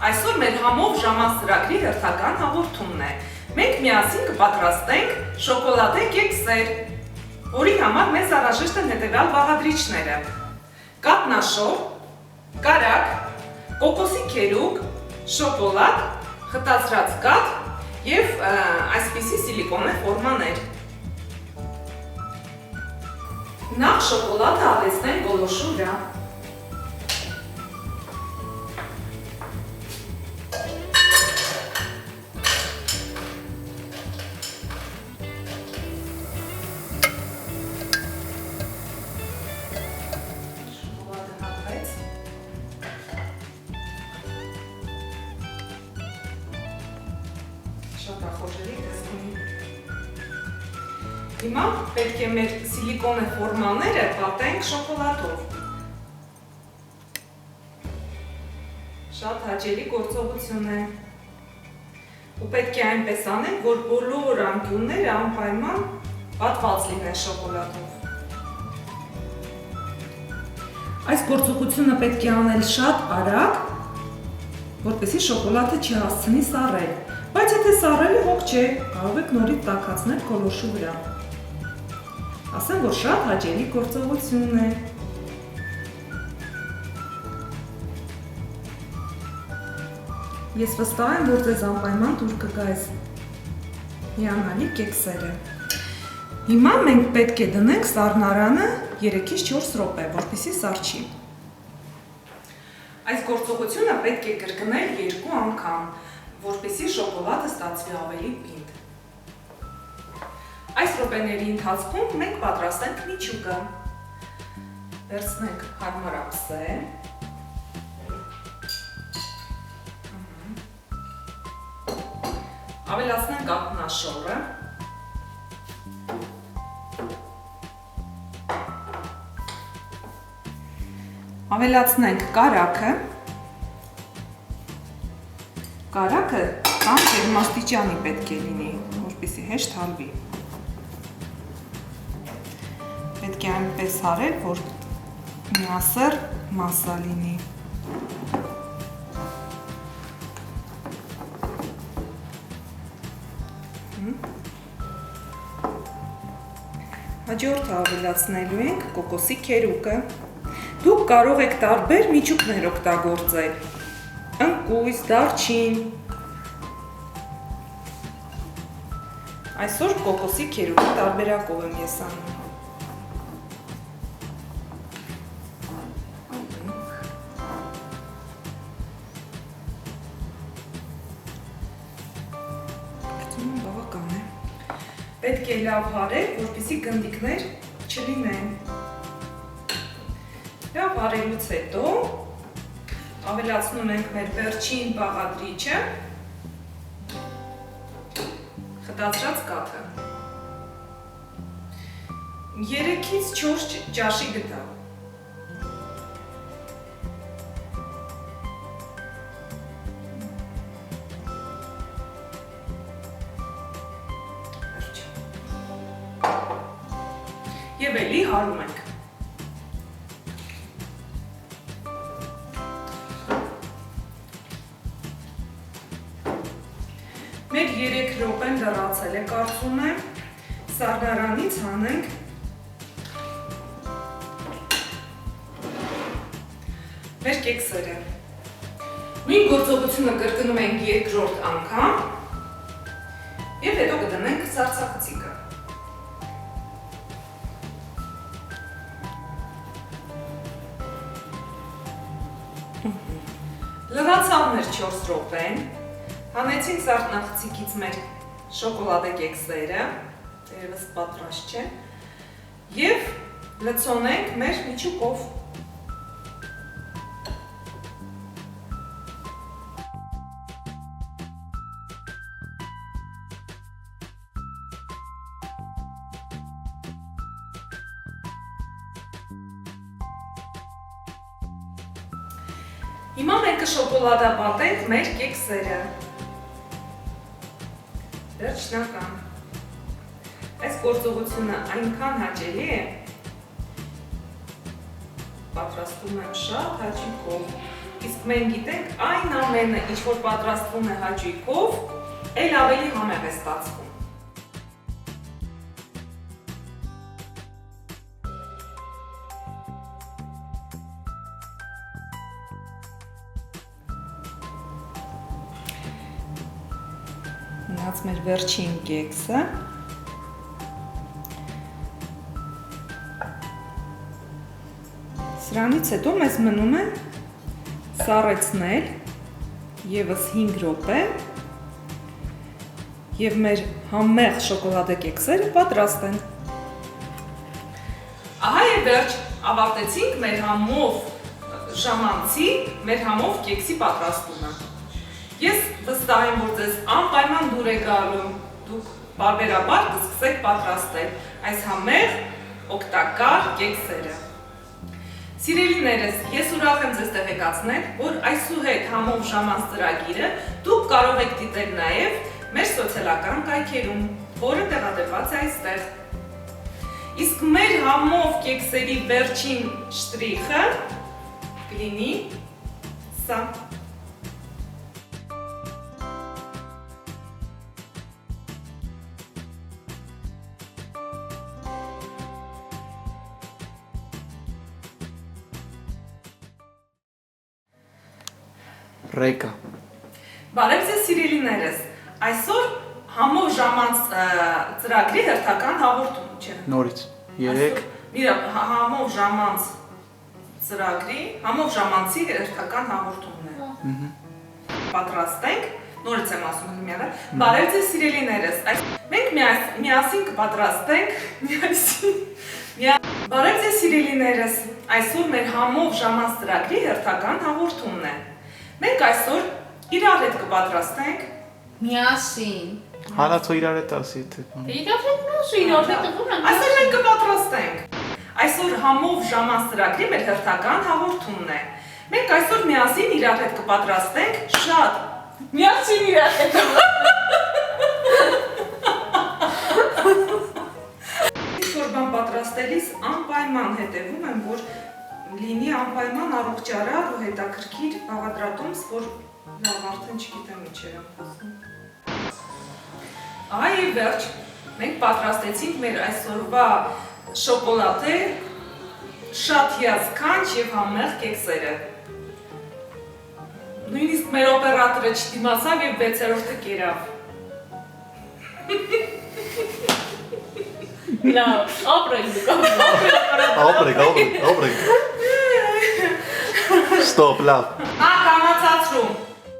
Այսօր մեր համով ժամասրագրի հերթական հաղորդումն է։ Մենք միասին կպատրաստենք շոկոլադե կեքսեր, որի համար մեզ անհրաժեշտ են հետևյալ բաղադրիչները. կաթնաշոր, կարագ, կոկոսի քերուկ, շոկոլադ, խտացրած կաթ և այսպիսի սիլիկոնե ֆորմաներ։ Նախ շոկոլադը ալեցնենք գոլորշու վրա։ Հիմա պետք է մեր սիլիկոնե ֆորմաները պատենք շոկոլադով։ Շատ հաճելի գործողություն է։ Ու պետք է այնպես անենք, որ բոլոր անկյունները անպայման պատված լինեն շոկոլադով։ Այս գործողությունը պետք է անել շատ արագ, որպեսզի շոկոլադը չհասցնի սառել։ Բայց եթե սառել է, հոգ չէ, կարող եք նորից տաքացնել գոլորշու վրա։ Ասեմ, որ շատ հաճելի գործողություն է։ Ես վստահ եմ, որ ձեզ անպայման դուր կգա այս հիանալի կեքսերը։ Հիմա մենք պետք է դնենք սառնարանը 3-ից 4 րոպե, որպեսզի սառչի։ Այս գործողությունը պետք է կրկնել 2 անգամ, որպեսզի շոկոլադը ստացվի ավելի պինդ։ Այս րոպեների ընթացքում մենք պատրաստենք միջուկը։ Վերցնենք հարմար ափսե։ Ավելացնենք կաթնաշորը։ Ավելացնենք կարագը։ Կարագը կամ ջերմաստիճանի պետք է լինի, որպեսզի հեշտ հալվի։ Պետք է այնպես արել, որ միասեռ մասսա լինի։ Հաջորդը ավելացնելու ենք կոկոսի քերուկը։ Դուք կարող եք տարբեր միջուկներ օգտագործել, ընկույզ, դարչին։ Այսօր կոկոսի քերուկի տարբերակով եմ ես անում։ Պետք է լավ հարել, որպեսզի գնդիկներ չլինեն։ Լավ հարելուց հետո ավելացնում ենք մեր վերջին բաղադրիչը, խտացրած կաթը։ 3-ից 4 ճաշի գդալ։ Եվ էլի հարում ենք։ Մեր 3 րոպեն լրացել է, կարծում եմ, սառնարանից հանենք մեր կեքսերը։ Նույն գործողությունը կրկնում ենք 2-րդ անգամ և հետո կդնենք սառցախցիկը։ Լրացավ մեր 4 րոպեն, հանեցինք սառնախցիկից մեր շոկոլադե կեքսերը, երևս պատրաստ չէ, և լցոնենք մեր միջուկով։ Հիմա մենք կշոկոլադապատենք մեր կեքսերը։ Վերջնական։ Այս գործողությունը այնքան հաճելի է, պատրաստում եմ շատ հաճիկով, իսկ մենք գիտենք այն ամենը, ինչ որ պատրաստվում է հաճույքով, էլ ավելի համեղ է ստացվում։ Մնաց մեր վերջին կեքսը։ Սրանից հետո մեզ մնում է սառեցնել ևս 5 րոպե եւ մեր համեղ շոկոլադե կեքսերը պատրաստ են։ Ահա եւ վերջ, ավարտեցինք մեր համով ժամանցի, մեր համով կեքսի պատրաստումը։ Ես վստահ եմ, որ ձեզ անպայման դուր է գալու, դուք բարբերաբար կսկսեք պատրաստել այս համեղ օգտակար կեքսերը։ Սիրելիներս, ես ուրախ եմ ձեզ տեղեկացնել, որ այսուհետ համով ժամանց ծրագիրը դուք կարող եք դիտել նաև մեր սոցիալական կայքերում, որը տեղադրված է այստեղ։ Իսկ մեր համով կեքսերի վերջին շտրիխը կլինի սա։ Ռեկա։ Բարև ձեզ սիրելիներս, այսօր համով ժամանց ծրագրի հերթական հաղորդում չէ։ Նորից 3 համով ժամանց ծրագրի, համով ժամանցի հերթական հաղորդումն է։ Պատրաստ ենք, նորից եմ ասում միառը։ Բարև ձեզ սիրելիներս, մենք միասին կպատրաստենք, Բարև ձեզ սիրելիներս, այսօր մեր համով ժամանց ծրագրի հերթական հաղորդումն է։ Մենք այսօր իրար հետ կպատրաստենք Միասին։ Հանածո իրար հետ ասի թե։ Իրար հետ նույնիսկ իրար հետ տվում ենք։ Այսօր մենք կպատրաստենք։ Այսօր համով ժամանց ծրագրի մեր հերթական հաղորդումն է։ Մենք այսօր միասին իրար հետ կպատրաստենք շատ Միասին իրար հետ։ Ինչ-որ բան պատրաստելիս անպայման հետևում եմ, որ լինի անպայման առողջարար ու հետաքրքիր բաղադրատոմս, որ լավ արդեն չգիտեմ ինչ եմ ասում։ Ահա եւ վերջ, մենք պատրաստեցինք մեր այսօրվա շոկոլադե շատ հիասքանչ եւ համեղ կեքսերը։ Նույնիսկ մեր օպերատորը չդիմացավ եւ 6-րդը կերավ։ Լավ, ապրենք դուք։ Ապրեք։ Ստոպ, լավ։ Կամացացրում։